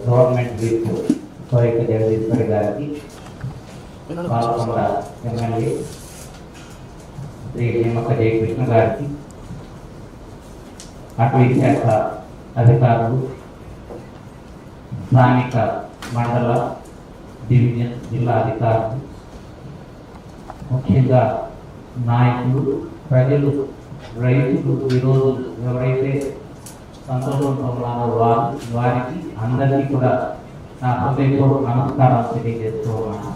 Government whip కోరిక జగదీశ్వరి గారికి, పాల్గొండ MLA Shri Nimmaka Jayakrishna గారికి, అటవీ శాఖ అధికారులు, స్థానిక మండల డివిజన్ జిల్లా అధికారులు, ముఖ్యంగా నాయకులు, ప్రజలు, రైతులు, ఈరోజు ఎవరైతే సంతోషంతో ఉన్నారో వారికి అందరికీ కూడా నా హృదయపూర్వక నమస్కారాలు తెలియజేస్తూ ఉన్నాను.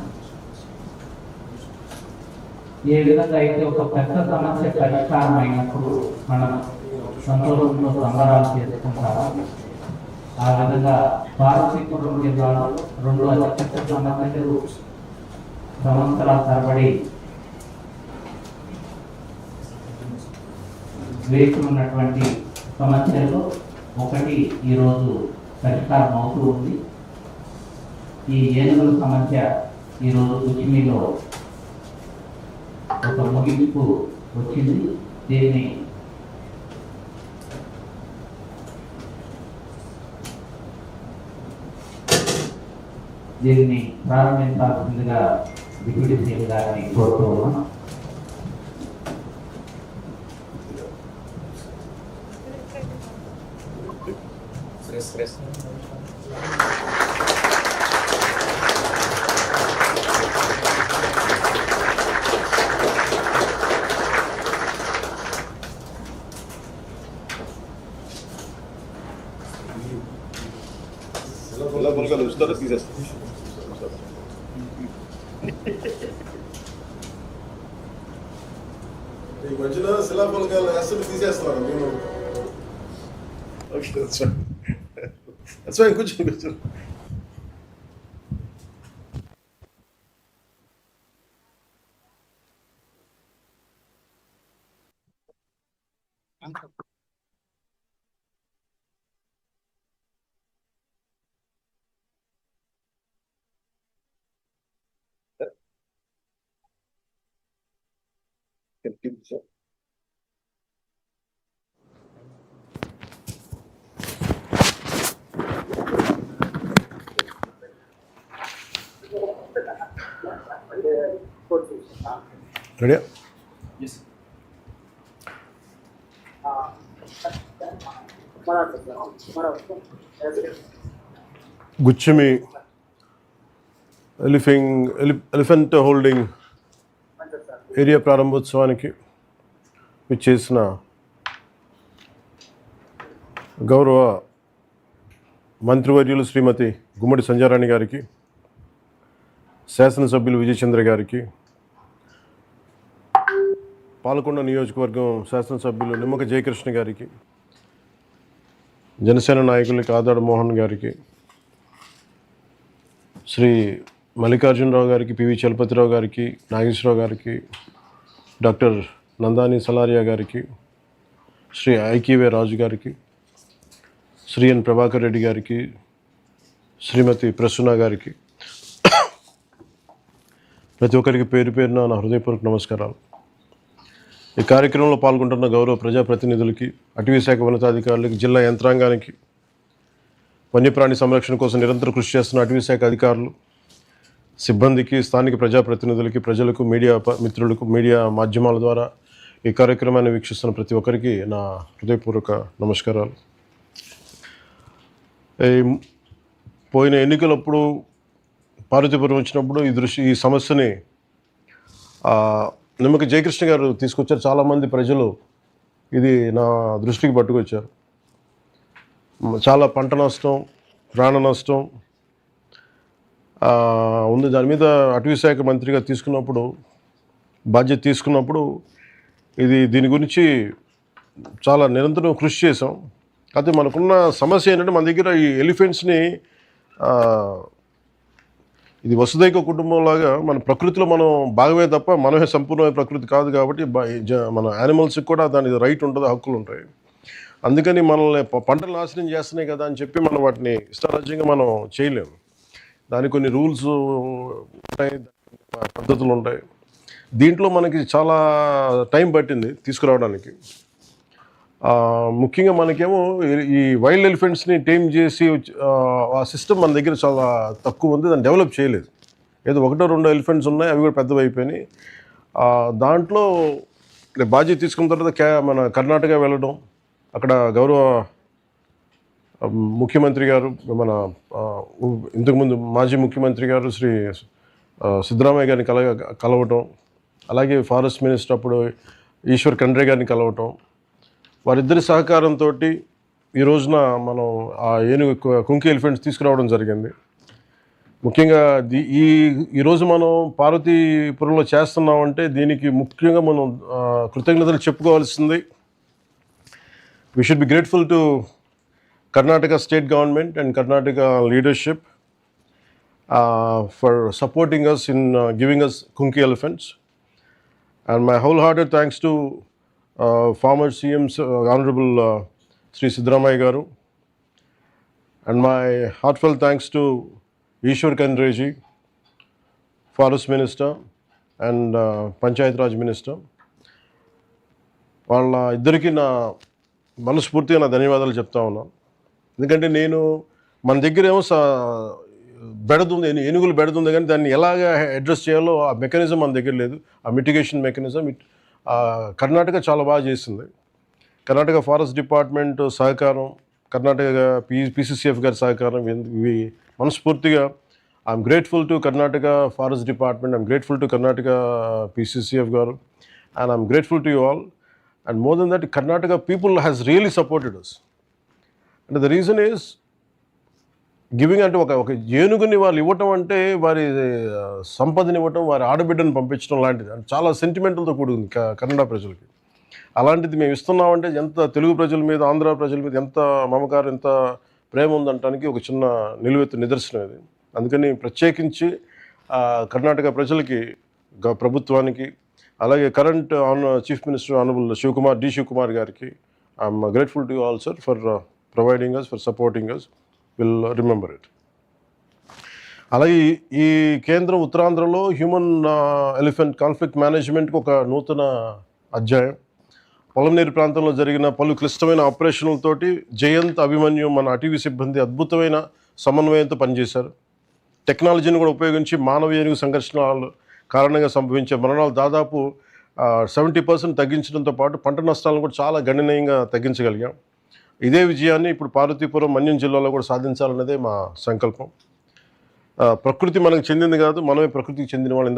ఏ విధంగా అయితే ఒక పెద్ద సమస్య పరిష్కారం అయినప్పుడు మనం సంతోషంతో సంబరాలు చేసుకుంటాము, ఆ విధంగా పార్వతీపురం జిల్లాలో 2 అతిపెద్ద సమస్యలు సంవత్సరాల తరబడి వేచి ఉన్నటువంటి సమస్యల్లో ఒకటి ఈరోజు పరిష్కారం అవుతూ ఉంది. ఈ ఏనుగుల సమస్య ఈరోజు ఉచిమిలో ఒక ముగింపు వచ్చింది. దీన్ని ప్రారంభించాల్సిందిగా డిప్యూటీ సీఎం గారిని కోరుతూ ఉన్నాం. ఉస్తారా తీసేస్తాం. ఈ మధ్యన శిలాఫలకాలు అసలు తీసేస్తున్నారు మేము. కూర్చొని రెడీ. గుచ్చిమి ఎలిఫెంట్ హోల్డింగ్ ఏరియా ప్రారంభోత్సవానికి విచ్చేసిన గౌరవ మంత్రివర్యులు శ్రీమతి గుమ్మడి సంధ్యారాణి గారికి, శాసనసభ్యులు విజయచంద్ర గారికి, పాలకొండ నియోజకవర్గం శాసనసభ్యులు నిమ్మక జయకృష్ణ గారికి, జనసేన నాయకులకి ఆదాడ మోహన్ గారికి, శ్రీ మల్లికార్జునరావు గారికి, పివి చలపతిరావు గారికి, నాగేశ్వరరావు గారికి, డాక్టర్ నందాని సలారియా గారికి, శ్రీ ఐకివే రాజు గారికి, శ్రీ ఎన్ ప్రభాకర్ రెడ్డి గారికి, శ్రీమతి ప్రసూన గారికి, ప్రతి ఒక్కరికి పేరు పేరున నా హృదయపూర్వక నమస్కారాలు. ఈ కార్యక్రమంలో పాల్గొంటున్న గౌరవ ప్రజాప్రతినిధులకి, అటవీ శాఖ ఉన్నతాధికారులకి, జిల్లా యంత్రాంగానికి, వన్యప్రాణి సంరక్షణ కోసం నిరంతరం కృషి చేస్తున్న అటవీ శాఖ అధికారులు, సిబ్బందికి, స్థానిక ప్రజాప్రతినిధులకి, ప్రజలకు, మీడియా మిత్రులకు, మీడియా మాధ్యమాల ద్వారా ఈ కార్యక్రమాన్ని వీక్షిస్తున్న ప్రతి ఒక్కరికి నా హృదయపూర్వక నమస్కారాలు. పోయిన ఎన్నికలప్పుడు పార్వతీపురం వచ్చినప్పుడు ఈ సమస్యని నిమ్మక జయకృష్ణ గారు తీసుకొచ్చారు. చాలామంది ప్రజలు ఇది నా దృష్టికి పట్టుకొచ్చారు. చాలా పంట నష్టం, ప్రాణ నష్టం ఉంది. దాని మీద అటవీ శాఖ మంత్రిగా బాధ్యత తీసుకున్నప్పుడు దీని గురించి చాలా నిరంతరం కృషి చేసాం. అయితే మనకున్న సమస్య ఏంటంటే, మన దగ్గర ఈ ఎలిఫెంట్స్ని ఇది వసుదైక కుటుంబంలాగా మన ప్రకృతిలో మనం భాగమే తప్ప మనమే సంపూర్ణమైన ప్రకృతి కాదు. కాబట్టి మన యానిమల్స్కి కూడా దాని రైట్ ఉంటుంది, హక్కులు ఉంటాయి. అందుకని మనల్ని పంటలు నాశనం చేస్తున్నాయి కదా అని చెప్పి మనం వాటిని ఇష్టారాజ్యంగా మనం చేయలేము. దానికి కొన్ని రూల్స్ ఉంటాయి, పద్ధతులు ఉంటాయి. దీంట్లో మనకి చాలా టైం పట్టింది తీసుకురావడానికి. ముఖ్యంగా మనకేమో ఈ వైల్డ్ ఎలిఫెంట్స్ని టేమ్ చేసి ఆ సిస్టమ్ మన దగ్గర చాలా తక్కువ ఉంది, దాన్ని డెవలప్ చేయలేదు. ఏదో 1-2 ఎలిఫెంట్స్ ఉన్నాయి, అవి కూడా పెద్దవి అయిపోయినాయి. దాంట్లో బాధ్యత తీసుకున్న తర్వాత మన కర్ణాటక వెళ్ళడం, అక్కడ గౌరవ ముఖ్యమంత్రి గారు, మన ఇంతకుముందు మాజీ ముఖ్యమంత్రి గారు శ్రీ సిద్ధరామయ్య గారిని కలవటం, అలాగే ఫారెస్ట్ మినిస్టర్ అప్పుడు ఈశ్వర్ ఖండ్రే గారిని కలవటం, వారిద్దరి సహకారంతో ఈ రోజున మనం ఆ ఏనుగు కుంకి ఎలిఫెంట్స్ తీసుకురావడం జరిగింది. ముఖ్యంగా ఈరోజు మనం పార్వతీపురంలో చేస్తున్నామంటే దీనికి ముఖ్యంగా మనం కృతజ్ఞతలు చెప్పుకోవాల్సింది. We should be grateful to Karnataka state government and Karnataka leadership for supporting us in giving us Kunki elephants. And my wholehearted thanks to former CM's Honorable Sri Siddaramaiah Garu, and my heartfelt thanks to Ishwar Khandre ji, Forest Minister and Panchayat Raj Minister. వాళ్ళ ఇద్దరికి నా మనస్ఫూర్తిగా నా ధన్యవాదాలు చెప్తా ఉన్నాను. ఎందుకంటే మన దగ్గర ఏమో బెడదుంది, ఏనుగులు బెడదుంది, కానీ దాన్ని ఎలాగ అడ్రస్ చేయాలో ఆ మెకానిజం మన దగ్గర లేదు, ఆ మిటిగేషన్ మెకానిజం. కర్ణాటక చాలా బాగా చేసింది. కర్ణాటక ఫారెస్ట్ డిపార్ట్మెంట్ సహకారం, కర్ణాటక PCCF గారి సహకారం, ఇవి మనస్ఫూర్తిగా I'm grateful to Karnataka forest department, I'm grateful to Karnataka PCCF గారు, and I'm grateful to you all. And more than that, Karnataka people has really supported us. And the reason is giving అంటే ఒక ఏనుగుని వాళ్ళు ఇవ్వటం అంటే వారి సంపదని ఇవ్వటం, వారి ఆడబిడ్డను పంపించడం లాంటిది చాలా సెంటిమెంటల్తో కూడుకుంది కన్నడ ప్రజలకి. అలాంటిది మేము ఇస్తున్నామంటే ఎంత తెలుగు ప్రజల మీద, ఆంధ్ర ప్రజల మీద ఎంత మమకారం, ఎంత ప్రేమ ఉందంటానికి ఒక చిన్న నిలువెత్తు నిదర్శనం ఇది. అందుకని ప్రత్యేకించి కర్ణాటక ప్రజలకి, ప్రభుత్వానికి, అలాగే current chief minister honourable Shivakumar గారికి I'm grateful to all sir for providing us, for supporting us. Will remember it. అలాగే ఈ కేంద్రం ఉత్తరాంధ్రలో హ్యూమన్ ఎలిఫెంట్ కాన్ఫ్లిక్ట్ మేనేజ్మెంట్కి ఒక నూతన అధ్యాయం. పొలంనేరు ప్రాంతంలో జరిగిన పలు క్లిష్టమైన ఆపరేషన్లతోటి జయంత్, అభిమన్యు మన అటవీ సిబ్బంది అద్భుతమైన సమన్వయంతో పనిచేశారు. టెక్నాలజీని కూడా ఉపయోగించి మానవ ఏనుగు సంఘర్షణల కారణంగా సంభవించే మరణాలు దాదాపు 70% తగ్గించడంతో పాటు పంట నష్టాలను కూడా చాలా గణనీయంగా తగ్గించగలిగాం. ఇదే విజయాన్ని ఇప్పుడు పార్వతీపురం, మన్యం జిల్లాలో కూడా సాధించాలన్నదే మా సంకల్పం. ప్రకృతి మనకు చెందింది కాదు, మనమే ప్రకృతికి చెందిన వాళ్ళు.